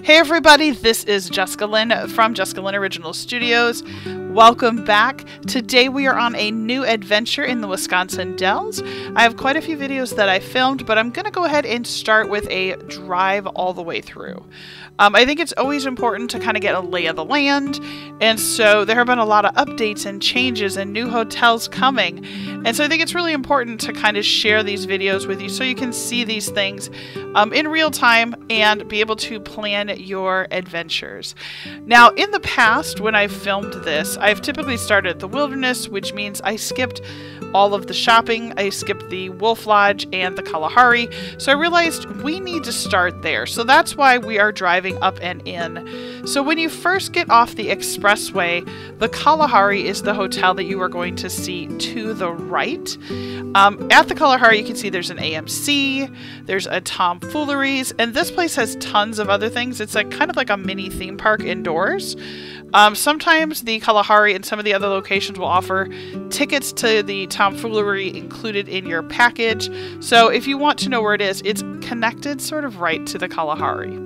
Hey everybody, this is Jessica Lynn from Jessica Lynn Original Studios. Welcome back. Today we are on a new adventure in the Wisconsin Dells. I have quite a few videos that I filmed, but I'm going to go ahead and start with a drive all the way through. I think it's always important to kind of get a lay of the land, and so there have been a lot of updates and changes and new hotels coming, and so I think it's really important to kind of share these videos with you so you can see these things in real time and be able to plan your adventures. Now, in the past, when I've filmed this, I've typically started at the Wilderness, which means I skipped all of the shopping. I skipped the Wolf Lodge and the Kalahari, so I realized we need to start there. So that's why we are driving up and in. So when you first get off the expressway, the Kalahari is the hotel that you are going to see to the right. At the Kalahari, you can see there's an AMC, there's a Tomfooleries, and this place has tons of other things. It's like kind of like a mini theme park indoors. Sometimes the Kalahari and some of the other locations will offer tickets to the Tomfoolery included in your package. So if you want to know where it is, it's connected sort of right to the Kalahari.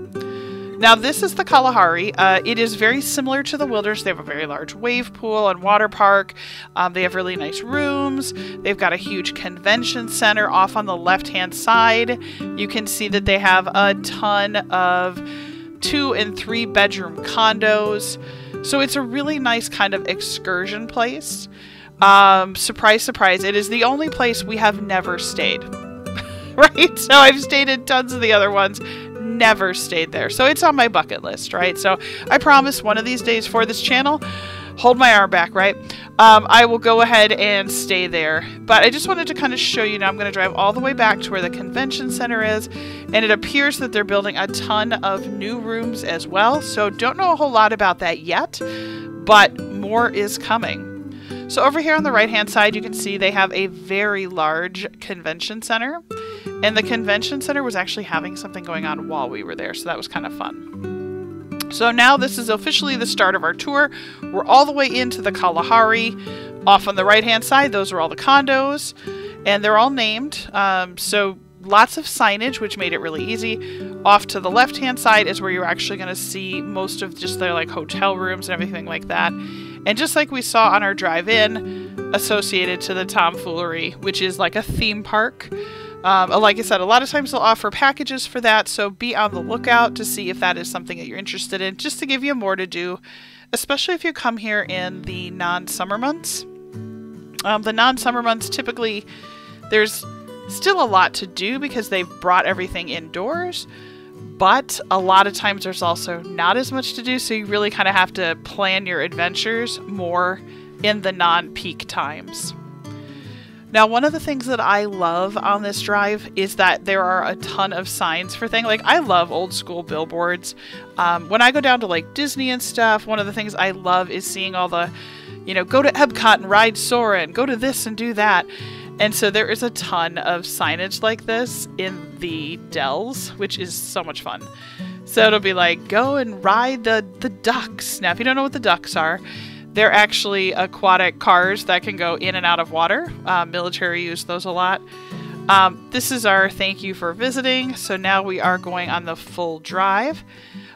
Now this is the Kalahari. It is very similar to the Wilderness. They have a very large wave pool and water park. They have really nice rooms. They've got a huge convention center off on the left-hand side. You can see that they have a ton of 2- and 3-bedroom condos. So it's a really nice kind of excursion place. Surprise, surprise, it is the only place we have never stayed. Right? So I've stayed in tons of the other ones, never stayed there. So it's on my bucket list, right? So I promise one of these days for this channel, hold my arm back, right? I will go ahead and stay there. But I just wanted to kind of show you, now I'm going to drive all the way back to where the convention center is, and it appears that they're building a ton of new rooms as well. So don't know a whole lot about that yet, but more is coming. So over here on the right hand side, you can see they have a very large convention center, and the convention center was actually having something going on while we were there, so that was kind of fun. So now this is officially the start of our tour. We're all the way into the Kalahari. Off on the right hand side, those are all the condos, and they're all named. So lots of signage, which made it really easy. Off to the left hand side is where you're actually going to see most of just their like hotel rooms and everything like that. And just like we saw on our drive in, associated to the Tomfoolery, which is like a theme park. Like I said, a lot of times they'll offer packages for that, so be on the lookout to see if that is something that you're interested in, just to give you more to do, especially if you come here in the non-summer months. The non-summer months, typically, there's still a lot to do because they've brought everything indoors, but a lot of times there's also not as much to do, so you really kind of have to plan your adventures more in the non-peak times. Now, one of the things that I love on this drive is that there are a ton of signs for things. Like, I love old school billboards. When I go down to like Disney and stuff, one of the things I love is seeing all the, you know, go to Epcot and ride Soarin', go to this and do that. And so there is a ton of signage like this in the Dells, which is so much fun. So it'll be like, go and ride the ducks. Now, if you don't know what the ducks are, they're actually aquatic cars that can go in and out of water. Military use those a lot. This is our thank you for visiting. So now we are going on the full drive.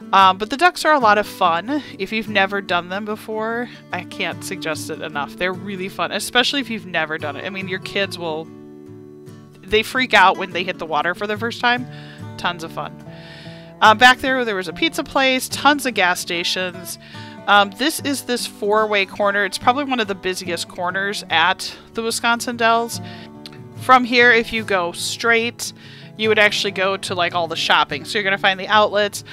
But the ducks are a lot of fun. If you've never done them before, I can't suggest it enough. They're really fun, especially if you've never done it. I mean, your kids will, they freak out when they hit the water for the first time. Tons of fun. Back there was a pizza place, tons of gas stations. This is this 4-way corner. It's probably one of the busiest corners at the Wisconsin Dells. From here, if you go straight, you would actually go to like all the shopping. So you're going to find the outlets.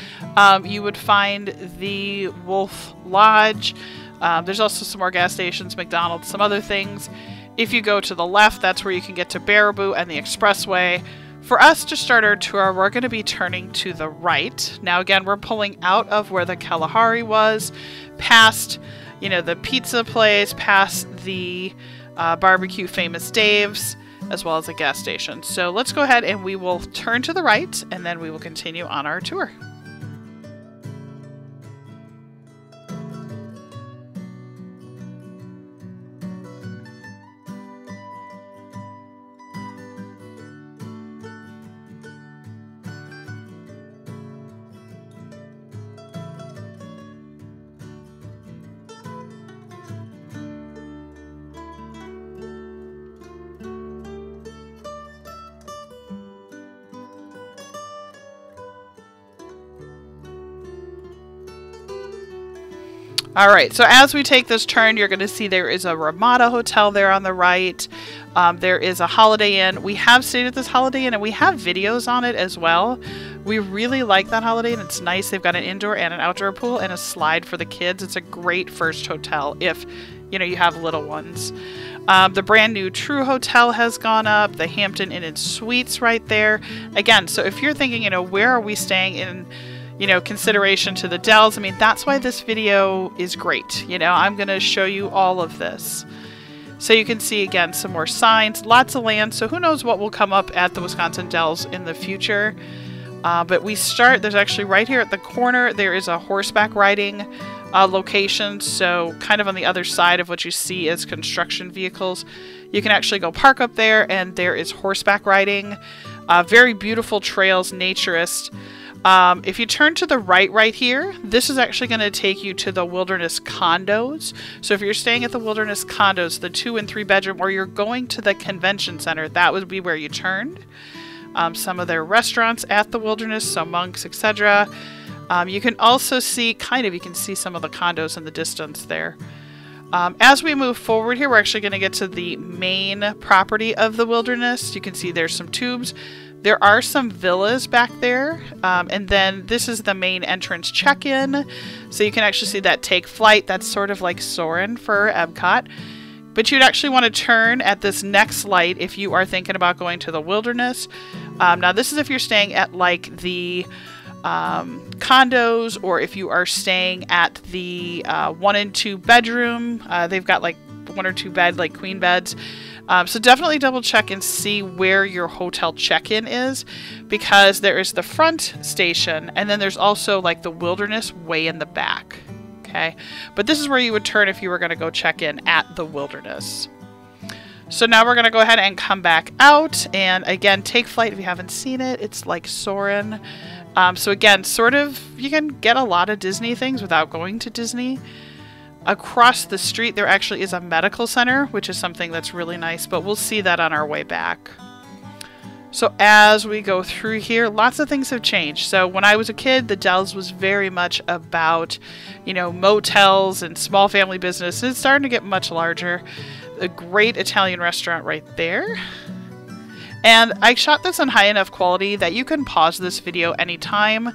You would find the Wolf Lodge. There's also some more gas stations, McDonald's, some other things. If you go to the left, that's where you can get to Baraboo and the Expressway. For us to start our tour, we're going to be turning to the right. Now, again, we're pulling out of where the Kalahari was, past, you know, the pizza place, past the barbecue Famous Dave's, as well as a gas station. So let's go ahead and we will turn to the right, and then we will continue on our tour. All right, so as we take this turn, you're going to see there is a Ramada Hotel there on the right. There is a Holiday Inn. We have stayed at this Holiday Inn, and we have videos on it as well. We really like that Holiday Inn. It's nice. They've got an indoor and an outdoor pool and a slide for the kids. It's a great first hotel if, you know, you have little ones. The brand new True Hotel has gone up. The Hampton Inn and Suites right there. Again, so if you're thinking, you know, where are we staying in, you know, consideration to the Dells, I mean, that's why this video is great. You know, I'm going to show you all of this. So you can see, again, some more signs, lots of land. So who knows what will come up at the Wisconsin Dells in the future. But we start, there's actually right here at the corner, there is a horseback riding location. So kind of on the other side of what you see as construction vehicles. You can actually go park up there, and there is horseback riding. Very beautiful trails, naturist. If you turn to the right here, this is actually going to take you to the Wilderness Condos. So if you're staying at the Wilderness Condos, the 2- and 3-bedroom, or you're going to the convention center, that would be where you turned. Some of their restaurants at the Wilderness, so Monks, etc. You can also see, you can see some of the condos in the distance there. As we move forward here, we're actually going to get to the main property of the Wilderness. You can see there's some tubes. There are some villas back there, and then this is the main entrance check-in. So you can actually see that take flight. That's sort of like Soarin' for Epcot. But you'd actually want to turn at this next light if you are thinking about going to the Wilderness. Now this is if you're staying at like the condos, or if you are staying at the 1- and 2-bedroom. They've got like 1 or 2 bed, like queen beds. So definitely double check and see where your hotel check-in is, because there is the front station, and then there's also like the Wilderness way in the back. Okay, but this is where you would turn if you were going to go check in at the Wilderness. So now we're going to go ahead and come back out, and again, take flight if you haven't seen it. It's like Soarin'. So again, sort of, you can get a lot of Disney things without going to Disney. Across the street, there actually is a medical center, which is something that's really nice, but we'll see that on our way back. So as we go through here, lots of things have changed. So when I was a kid, the Dells was very much about, you know, motels and small family business. It's starting to get much larger. A great Italian restaurant right there. And I shot this on high enough quality that you can pause this video anytime,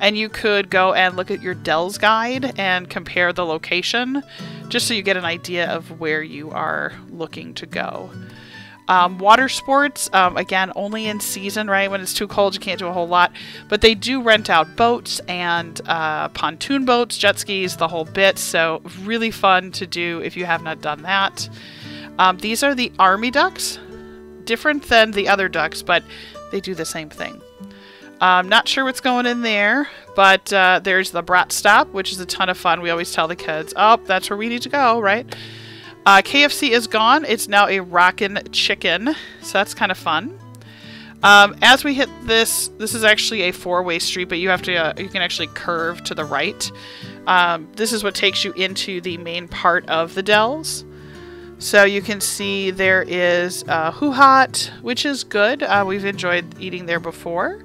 and you could go and look at your Dells guide and compare the location, just so you get an idea of where you are looking to go. Water sports, again, only in season, right? When it's too cold, you can't do a whole lot. But they do rent out boats and pontoon boats, jet skis, the whole bit. So really fun to do if you have not done that. These are the Army ducks. Different than the other ducks, but they do the same thing. Not sure what's going in there, but there's the Brat Stop, which is a ton of fun. We always tell the kids, oh, that's where we need to go, right? KFC is gone. It's now a Rockin' Chicken, so that's kind of fun. As we hit this is actually a 4-way street, but you have to you can actually curve to the right. This is what takes you into the main part of the Dells. So you can see there is Hoo Hot, which is good. We've enjoyed eating there before.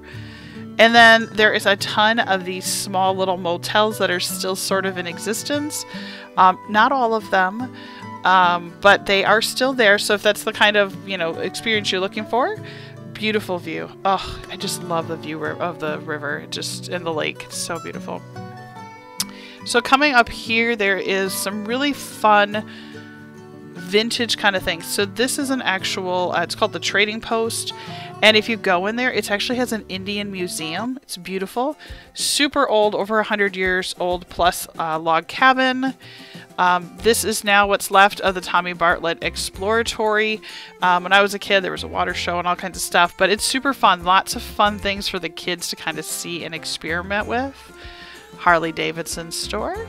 And then there is a ton of these small little motels that are still sort of in existence. Not all of them, but they are still there. So if that's the kind of, you know, experience you're looking for, beautiful view. Oh, I just love the view of the river, just in the lake. It's so beautiful. So coming up here, there is some really fun vintage kind of things. So this is an actual, it's called the Trading Post. And if you go in there, it actually has an Indian museum. It's beautiful. Super old, over 100 years old plus log cabin. This is now what's left of the Tommy Bartlett Exploratory. When I was a kid, there was a water show and all kinds of stuff, but it's super fun. Lots of fun things for the kids to kind of see and experiment with. Harley Davidson store.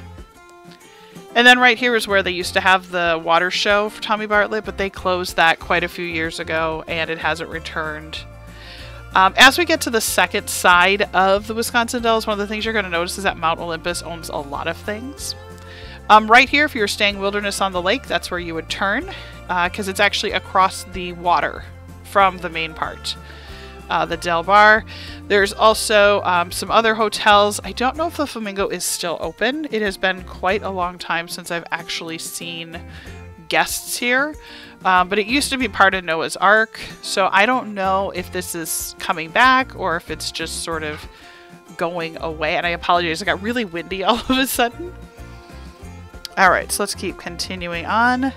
And then right here is where they used to have the water show for Tommy Bartlett, but they closed that quite a few years ago, and it hasn't returned. As we get to the second side of the Wisconsin Dells, one of the things you're going to notice is that Mount Olympus owns a lot of things. Right here, if you're staying Wilderness on the Lake, that's where you would turn, because it's actually across the water from the main part. the Del Bar. There's also some other hotels. I don't know if the Flamingo is still open. It has been quite a long time since I've actually seen guests here. But it used to be part of Noah's Ark, so I don't know if this is coming back or if it's just sort of going away. And I apologize, it got really windy all of a sudden. Alright, so let's keep continuing on.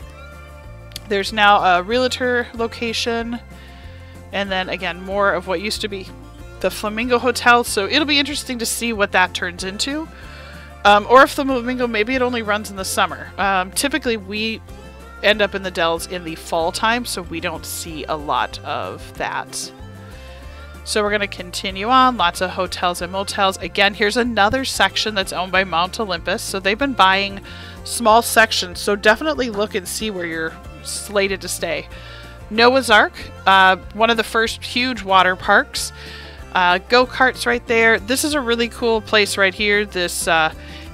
There's now a realtor location, and then again, more of what used to be the Flamingo Hotel, so it'll be interesting to see what that turns into. Or if the Flamingo, maybe it only runs in the summer. Typically, we end up in the Dells in the fall time, so we don't see a lot of that. So we're going to continue on. Lots of hotels and motels. Again, here's another section that's owned by Mount Olympus. So they've been buying small sections. So definitely look and see where you're slated to stay. Noah's Ark, one of the first huge water parks. Go-karts right there. This is a really cool place right here. This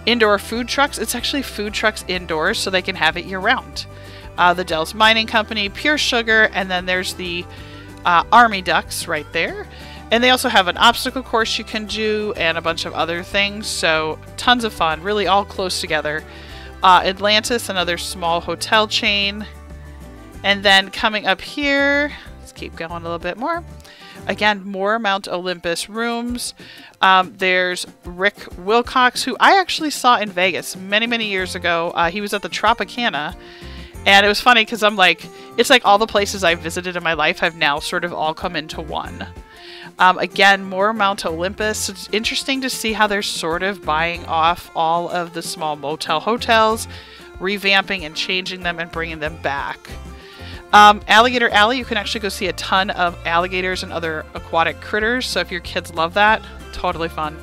indoor food trucks. It's actually food trucks indoors, so they can have it year-round. The Dells Mining Company, Pure Sugar, and then there's the Army Ducks right there. And they also have an obstacle course you can do and a bunch of other things. So tons of fun, really all close together. Atlantis, another small hotel chain. And then coming up here, let's keep going a little bit more. Again, more Mount Olympus rooms. There's Rick Wilcox, who I actually saw in Vegas many, many years ago. He was at the Tropicana. And it was funny because I'm like, it's like all the places I've visited in my life have now sort of all come into one. Again, more Mount Olympus. It's interesting to see how they're sort of buying off all of the small motel hotels, revamping and changing them and bringing them back. Alligator Alley, you can actually go see a ton of alligators and other aquatic critters. So if your kids love that, totally fun.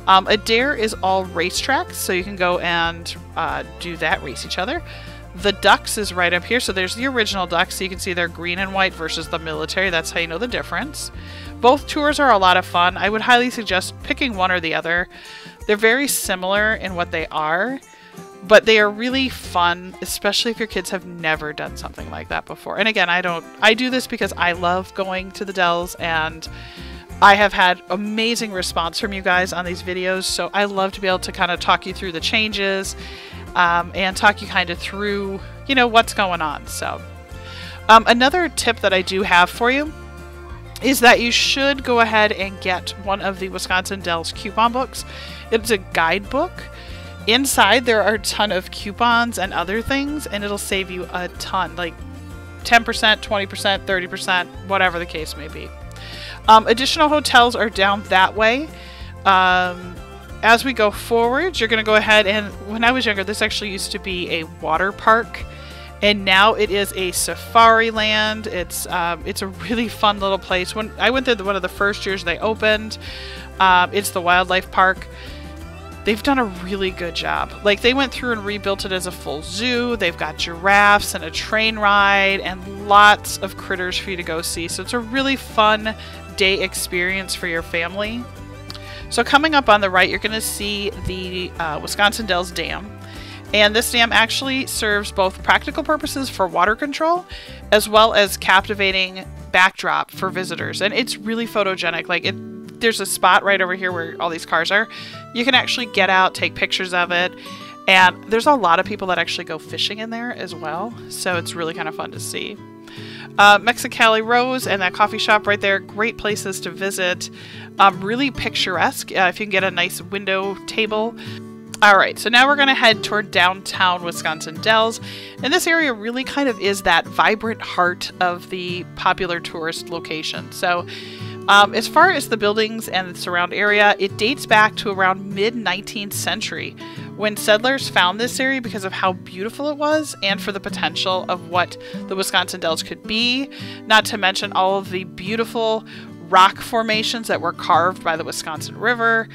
Adair is all racetracks, so you can go and do that, race each other. The Ducks is right up here. So there's the original Ducks. So you can see they're green and white versus the military. That's how you know the difference. Both tours are a lot of fun. I would highly suggest picking one or the other. They're very similar in what they are, but they are really fun, especially if your kids have never done something like that before. And again, I do this because I love going to the Dells, and I have had amazing response from you guys on these videos. So I love to be able to kind of talk you through the changes and talk you kind of through, you know, what's going on. So another tip that I do have for you is that you should go ahead and get one of the Wisconsin Dells coupon books. It's a guidebook. Inside there are a ton of coupons and other things, and it'll save you a ton, like 10%, 20%, 30%, whatever the case may be. Additional hotels are down that way. As we go forward, you're going to go ahead and, when I was younger, this actually used to be a water park, and now it is a safari land. It's a really fun little place. When I went there one of the first years they opened, it's the wildlife park. They've done a really good job. Like, they went through and rebuilt it as a full zoo. They've got giraffes and a train ride and lots of critters for you to go see. So it's a really fun day experience for your family. So coming up on the right, you're going to see the Wisconsin Dells Dam. And this dam actually serves both practical purposes for water control as well as captivating backdrop for visitors. And it's really photogenic. Like, there's a spot right over here where all these cars are. You can actually get out, take pictures of it. And there's a lot of people that actually go fishing in there as well. So it's really kind of fun to see. Mexicali Rose and that coffee shop right there, great places to visit. Really picturesque if you can get a nice window table. Alright, so now we're going to head toward downtown Wisconsin Dells. And this area really kind of is that vibrant heart of the popular tourist location. So as far as the buildings and the surround area, it dates back to around mid-19th century when settlers found this area because of how beautiful it was and for the potential of what the Wisconsin Dells could be, not to mention all of the beautiful rock formations that were carved by the Wisconsin River.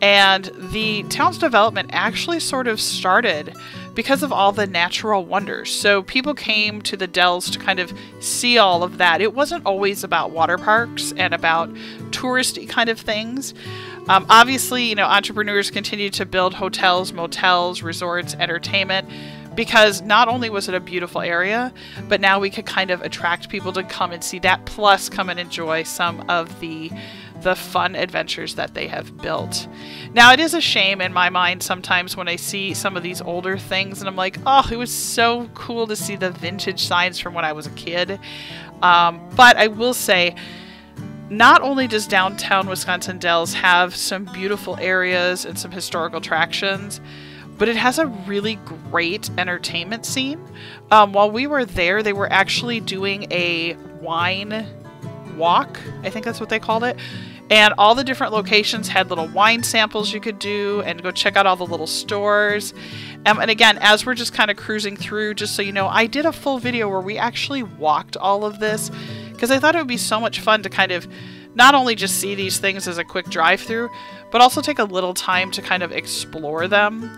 And the town's development actually sort of started because of all the natural wonders. So people came to the Dells to kind of see all of that. It wasn't always about water parks and about touristy kind of things. Obviously, you know, entrepreneurs continue to build hotels, motels, resorts, entertainment. because not only was it a beautiful area, but now we could kind of attract people to come and see that, plus come and enjoy some of the fun adventures that they have built. Now, it is a shame in my mind sometimes when I see some of these older things and I'm like, oh, it was so cool to see the vintage signs from when I was a kid. But I will say, not only does downtown Wisconsin Dells have some beautiful areas and some historical attractions, but it has a really great entertainment scene. While we were there, they were actually doing a wine walk. I think that's what they called it. And all the different locations had little wine samples you could do and go check out all the little stores. And again, as we're just kind of cruising through, just so you know, I did a full video where we actually walked all of this because I thought it would be so much fun to kind of not only just see these things as a quick drive through, but also take a little time to kind of explore them.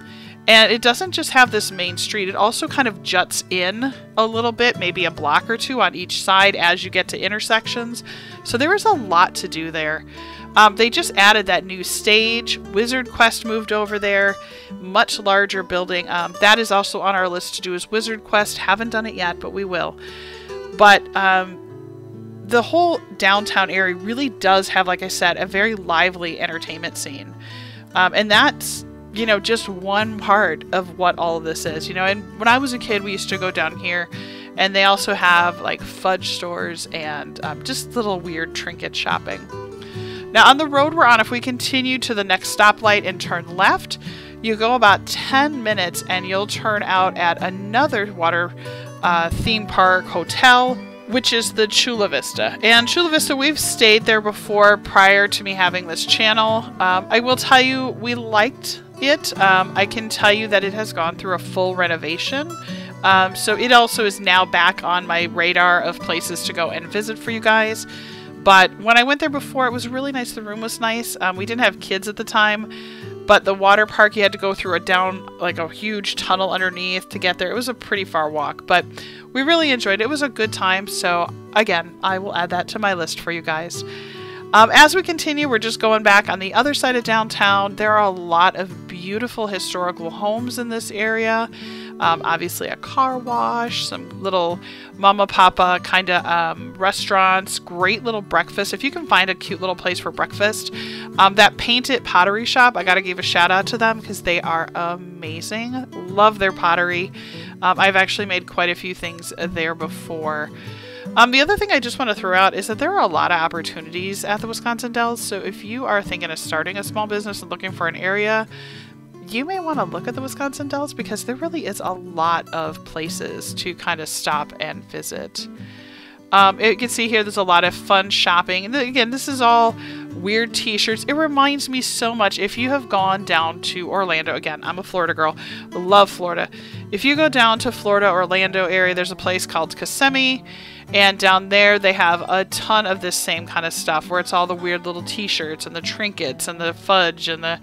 And it doesn't just have this main street, it also kind of juts in a little bit, maybe a block or two on each side as you get to intersections. So there was a lot to do there. They just added that new stage. Wizard Quest moved over there, much larger building. That is also on our list to do is Wizard Quest. Haven't done it yet, but we will. But the whole downtown area really does have, like I said, a very lively entertainment scene. And that's, you know, just one part of what all of this is, you know. And when I was a kid, we used to go down here and they also have like fudge stores and just little weird trinket shopping. Now on the road we're on, if we continue to the next stoplight and turn left, you go about 10 minutes and you'll turn out at another water theme park hotel, which is the Chula Vista. And Chula Vista, we've stayed there before prior to me having this channel. I will tell you, we liked it. I can tell you that it has gone through a full renovation. So it also is now back on my radar of places to go and visit for you guys. But when I went there before, it was really nice. The room was nice. We didn't have kids at the time, but the water park, you had to go through a huge tunnel underneath to get there. It was a pretty far walk, but we really enjoyed it. It was a good time. So again, I will add that to my list for you guys. As we continue, we're just going back on the other side of downtown. There are a lot of beautiful historical homes in this area. Obviously a car wash, some little mama papa kind of restaurants, great little breakfast. If you can find a cute little place for breakfast, that Paint It Pottery Shop, I gotta give a shout out to them because they are amazing. Love their pottery. I've actually made quite a few things there before. The other thing I just want to throw out is that there are a lot of opportunities at the Wisconsin Dells. So if you are thinking of starting a small business and looking for an area, you may want to look at the Wisconsin Dells because there really is a lot of places to kind of stop and visit. You can see here there's a lot of fun shopping. And again, this is all weird t-shirts. It reminds me so much, if you have gone down to Orlando, again, I'm a Florida girl, love Florida. If you go down to Florida, Orlando area, there's a place called Kissimmee, and down there they have a ton of this same kind of stuff where it's all the weird little t-shirts and the trinkets and the fudge and the,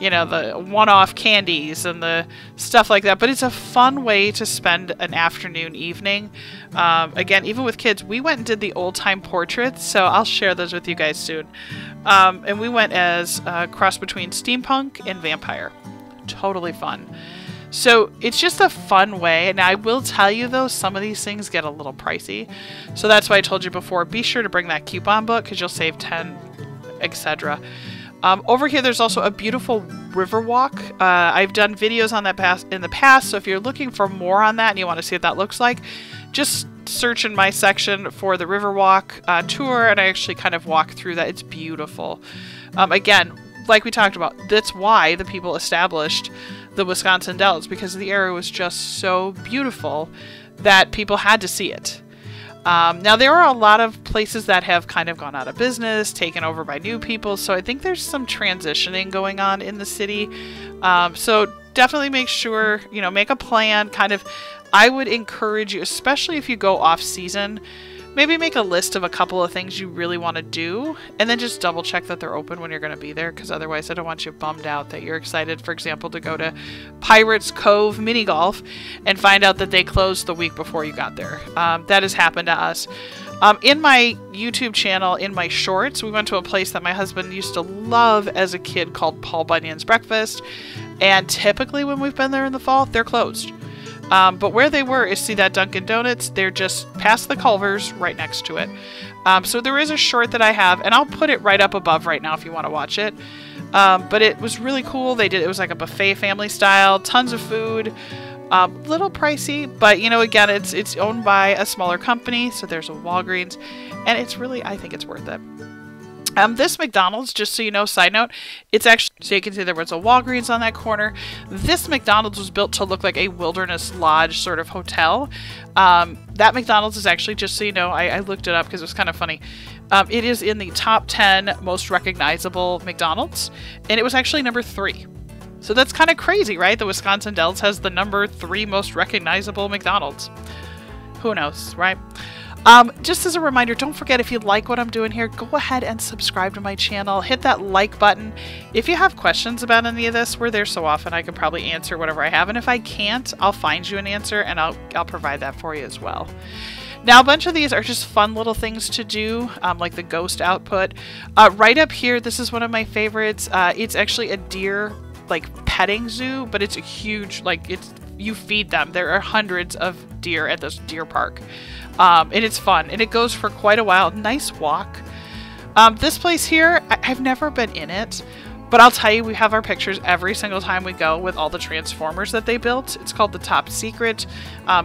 you know, the one-off candies and the stuff like that. But it's a fun way to spend an afternoon, evening. Again, even with kids, we went and did the old-time portraits, so I'll share those with you guys soon. And we went as a cross between steampunk and vampire. Totally fun. So it's just a fun way. And I will tell you though, some of these things get a little pricey. So that's why I told you before, be sure to bring that coupon book because you'll save 10, etc. Over here, there's also a beautiful river walk. I've done videos on that in the past, so if you're looking for more on that and you want to see what that looks like, just search in my section for the Riverwalk tour, and I actually kind of walk through that. It's beautiful. Again, like we talked about, that's why the people established the Wisconsin Dells, because the area was just so beautiful that people had to see it. Now, there are a lot of places that have kind of gone out of business, taken over by new people, so I think there's some transitioning going on in the city. So definitely make sure, you know, make a plan. Kind of, I would encourage you, especially if you go off season, maybe make a list of a couple of things you really want to do, and then just double check that they're open when you're going to be there, because otherwise I don't want you bummed out that you're excited, for example, to go to Pirates Cove mini golf and find out that they closed the week before you got there. That has happened to us. In my YouTube channel, in my shorts, we went to a place that my husband used to love as a kid called Paul Bunyan's Breakfast, and typically when we've been there in the fall, they're closed. But where they were is, see that Dunkin' Donuts? They're just past the Culvers, right next to it. So there is a short that I have, and I'll put it right up above right now if you want to watch it. But it was really cool. It was like a buffet family style, tons of food, little pricey, but you know, again, it's owned by a smaller company, so there's a Walgreens, and it's really, I think it's worth it. This McDonald's, just so you know, side note, it's actually, so you can see there was a Walgreens on that corner. This McDonald's was built to look like a wilderness lodge sort of hotel. That McDonald's is actually, just so you know, I looked it up because it was kind of funny. It is in the top 10 most recognizable McDonald's, and it was actually number 3. So that's kind of crazy, right? The Wisconsin Dells has the number 3 most recognizable McDonald's. Who knows, right? Just as a reminder, don't forget, if you like what I'm doing here, go ahead and subscribe to my channel. Hit that like button. If you have questions about any of this, we're there so often I can probably answer whatever I have. And if I can't, I'll find you an answer and I'll provide that for you as well. Now, a bunch of these are just fun little things to do, like the ghost output. Right up here, this is one of my favorites. It's actually a deer, like, petting zoo, but it's a huge, like, you feed them. There are hundreds of deer at this deer park. And it's fun, and it goes for quite a while. Nice walk. This place here, I've never been in it, but I'll tell you, we have our pictures every single time we go with all the Transformers that they built. It's called the Top Secret.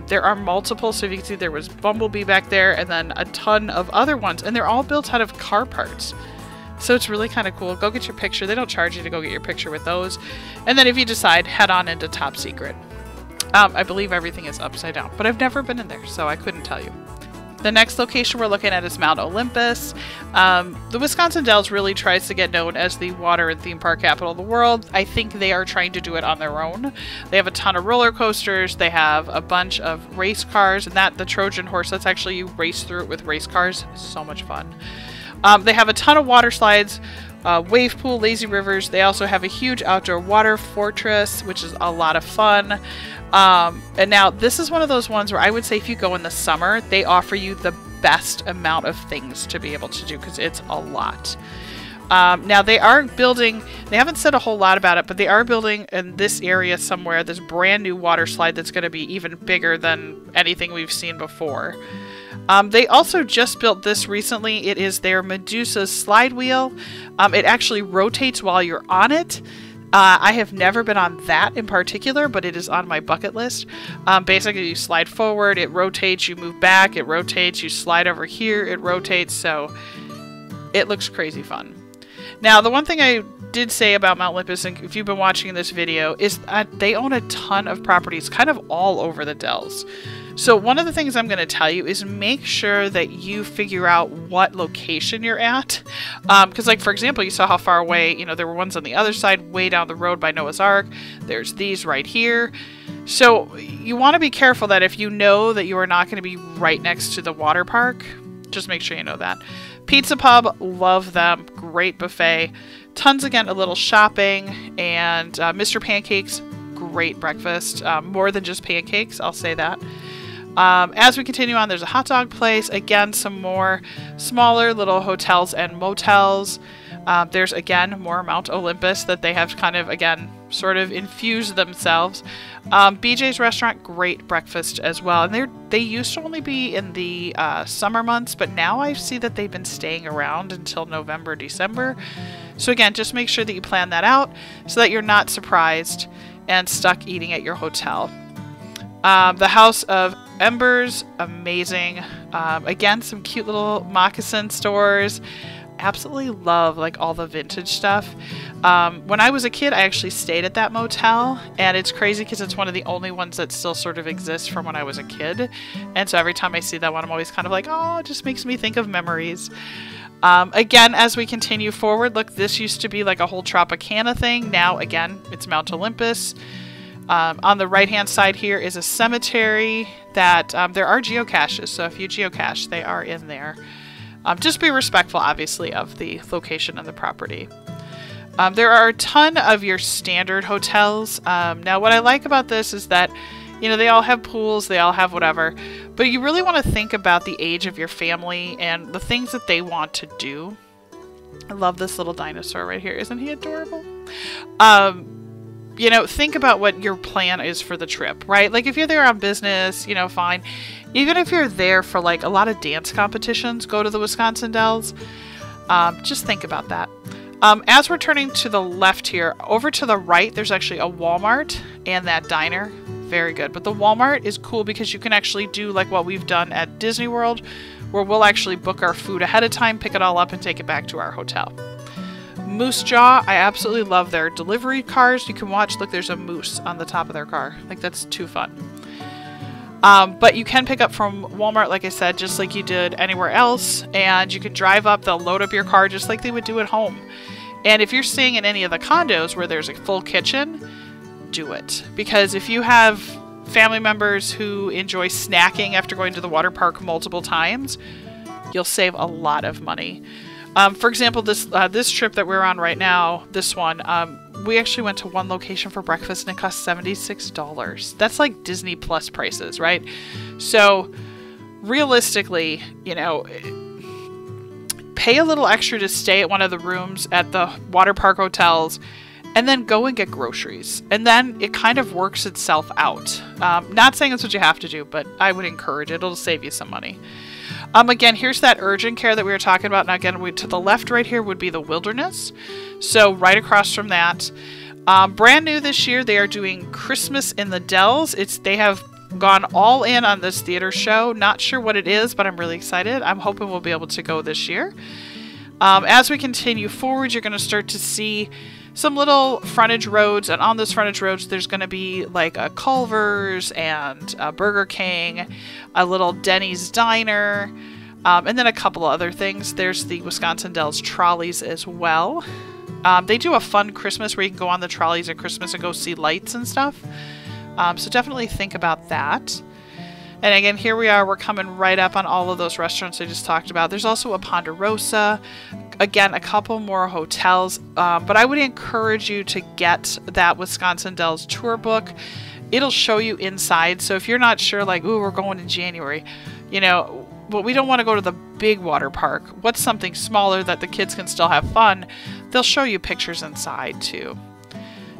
There are multiple, so if you can see, there was Bumblebee back there, and then a ton of other ones, and they're all built out of car parts. So it's really kind of cool. Go get your picture. They don't charge you to go get your picture with those. And then if you decide, head on into Top Secret. I believe everything is upside down, but I've never been in there, so I couldn't tell you. The next location we're looking at is Mount Olympus. The Wisconsin Dells really tries to get known as the water and theme park capital of the world. I think they are trying to do it on their own. They have a ton of roller coasters. They have a bunch of race cars, and the Trojan horse, that's actually, you race through it with race cars. So much fun. They have a ton of water slides, wave pool, lazy rivers. They also have a huge outdoor water fortress, which is a lot of fun. And now this is one of those ones where I would say if you go in the summer, they offer you the best amount of things to be able to do because it's a lot. Now they are building, they haven't said a whole lot about it, but they are building in this area somewhere this brand new water slide that's going to be even bigger than anything we've seen before. They also just built this recently. It is their Medusa slide wheel. It actually rotates while you're on it. I have never been on that in particular, but it is on my bucket list. Basically, you slide forward, it rotates, you move back, it rotates, you slide over here, it rotates, so it looks crazy fun. Now, the one thing I did say about Mount Olympus, and if you've been watching this video, is that they own a ton of properties kind of all over the Dells. So one of the things I'm going to tell you is make sure that you figure out what location you're at. Because, like, for example, you saw how far away, you know, there were ones on the other side, way down the road by Noah's Ark. There's these right here. So you want to be careful that if you know that you are not going to be right next to the water park, just make sure you know that. Pizza Pub, love them. Great buffet. Tons, again, a little shopping. And Mr. Pancakes, great breakfast. More than just pancakes, I'll say that. As we continue on, there's a hot dog place. Again, some more smaller little hotels and motels. There's, again, more Mount Olympus that they have kind of, again, sort of infused themselves. BJ's Restaurant, great breakfast as well. And they used to only be in the summer months, but now I see that they've been staying around until November, December. So again, just make sure that you plan that out so that you're not surprised and stuck eating at your hotel. The House of Embers, amazing. Again, some cute little moccasin stores. Absolutely love, like, all the vintage stuff. When I was a kid, I actually stayed at that motel, and it's crazy because it's one of the only ones that still sort of exists from when I was a kid. And so every time I see that one, I'm always kind of like, oh, it just makes me think of memories. Again, as we continue forward, look, this used to be like a whole Tropicana thing. Now, again, it's Mount Olympus. On the right-hand side here is a cemetery that there are geocaches. So if you geocache, they are in there. Just be respectful, obviously, of the location of the property. There are a ton of your standard hotels. Now, what I like about this is that, you know, they all have pools, they all have whatever, but you really want to think about the age of your family and the things that they want to do. I love this little dinosaur right here. Isn't he adorable? you know, think about what your plan is for the trip, right? Like if you're there on business, you know, fine. Even if you're there for like a lot of dance competitions, go to the Wisconsin Dells. Just think about that. As we're turning to the left here, over to the right, there's actually a Walmart and that diner. Very good. But the Walmart is cool because you can actually do like what we've done at Disney World, where we'll actually book our food ahead of time, pick it all up, and take it back to our hotel. Moose Jaw, I absolutely love their delivery cars. You can watch, look, there's a moose on the top of their car. Like, that's too fun. But you can pick up from Walmart, like I said, just like you did anywhere else. And you can drive up, they'll load up your car just like they would do at home. And if you're staying in any of the condos where there's a full kitchen, do it. Because if you have family members who enjoy snacking after going to the water park multiple times, you'll save a lot of money. For example, this trip that we're on right now, this one, we actually went to one location for breakfast and it cost $76. That's like Disney Plus prices, right? So realistically, you know, pay a little extra to stay at one of the rooms at the water park hotels and then go and get groceries. And then it kind of works itself out. Not saying that's what you have to do, but I would encourage it. It'll save you some money. Again, here's that urgent care that we were talking about. Now, again, to the left right here would be the Wilderness. So right across from that. Brand new this year, they are doing Christmas in the Dells. They have gone all in on this theater show. Not sure what it is, but I'm really excited. I'm hoping we'll be able to go this year. As we continue forward, you're going to start to see some little frontage roads, and on those frontage roads there's going to be like a Culver's and a Burger King, a little Denny's diner, and then a couple of other things. There's the Wisconsin Dells trolleys as well. They do a fun Christmas where you can go on the trolleys at Christmas and go see lights and stuff. So definitely think about that. And again, here we are, we're coming right up on all of those restaurants I just talked about. There's also a Ponderosa, again, a couple more hotels, but I would encourage you to get that Wisconsin Dells tour book. It'll show you inside, so if you're not sure, like, ooh, we're going in January, you know, but we don't want to go to the big water park. What's something smaller that the kids can still have fun? They'll show you pictures inside, too.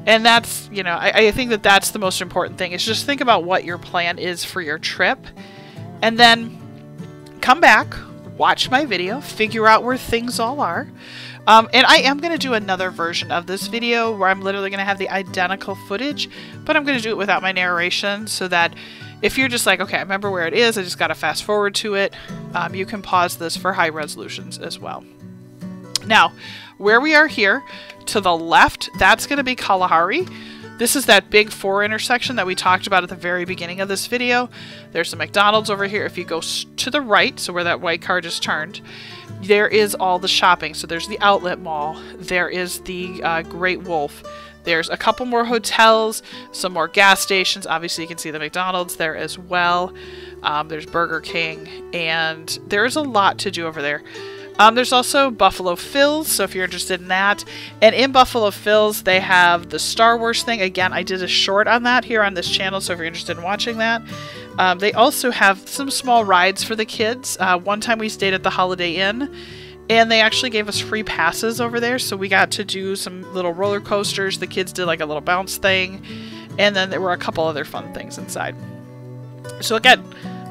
And that's, you know, I think that that's the most important thing, is just think about what your plan is for your trip. And then come back, watch my video, figure out where things all are. And I am going to do another version of this video where I'm literally going to have the identical footage, but I'm going to do it without my narration so that if you're just like, okay, I remember where it is, I just got to fast forward to it, you can pause this for high resolutions as well. Now, where we are here, to the left, that's going to be Kalahari. This is that big 4 intersection that we talked about at the very beginning of this video. There's the McDonald's over here. If you go to the right, so where that white car just turned, there is all the shopping. So there's the outlet mall. There is the Great Wolf. There's a couple more hotels, some more gas stations. Obviously, you can see the McDonald's there as well. There's Burger King, and there's a lot to do over there. There's also Buffalo Phil's, so if you're interested in that. And in Buffalo Phil's, they have the Star Wars thing. Again, I did a short on that here on this channel, so if you're interested in watching that. They also have some small rides for the kids. One time we stayed at the Holiday Inn, and they actually gave us free passes over there, so we got to do some little roller coasters. The kids did like a little bounce thing, and then there were a couple other fun things inside. So again,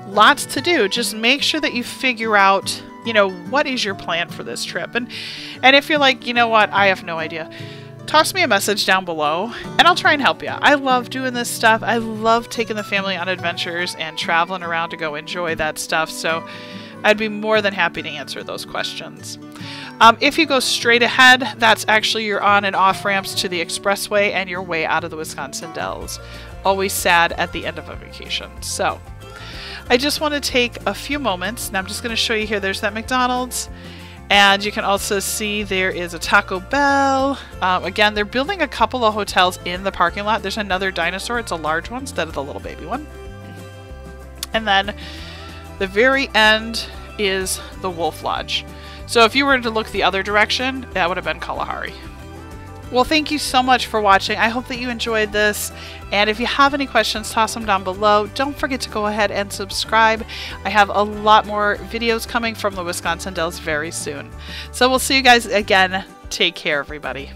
lots to do. Just make sure that you figure out, you know, what is your plan for this trip? And if you're like, you know what, I have no idea, toss me a message down below and I'll try and help you. I love doing this stuff. I love taking the family on adventures and traveling around to go enjoy that stuff. So I'd be more than happy to answer those questions. If you go straight ahead, that's actually your on and off ramps to the expressway and your way out of the Wisconsin Dells. Always sad at the end of a vacation. So I just want to take a few moments, and I'm just going to show you here. There's that McDonald's, and you can also see there is a Taco Bell. Again, they're building a couple of hotels in the parking lot. There's another dinosaur. It's a large one instead of the little baby one. And then the very end is the Wolf Lodge. So if you were to look the other direction, that would have been Kalahari. Well, thank you so much for watching. I hope that you enjoyed this. And if you have any questions, toss them down below. Don't forget to go ahead and subscribe. I have a lot more videos coming from the Wisconsin Dells very soon. So we'll see you guys again. Take care, everybody.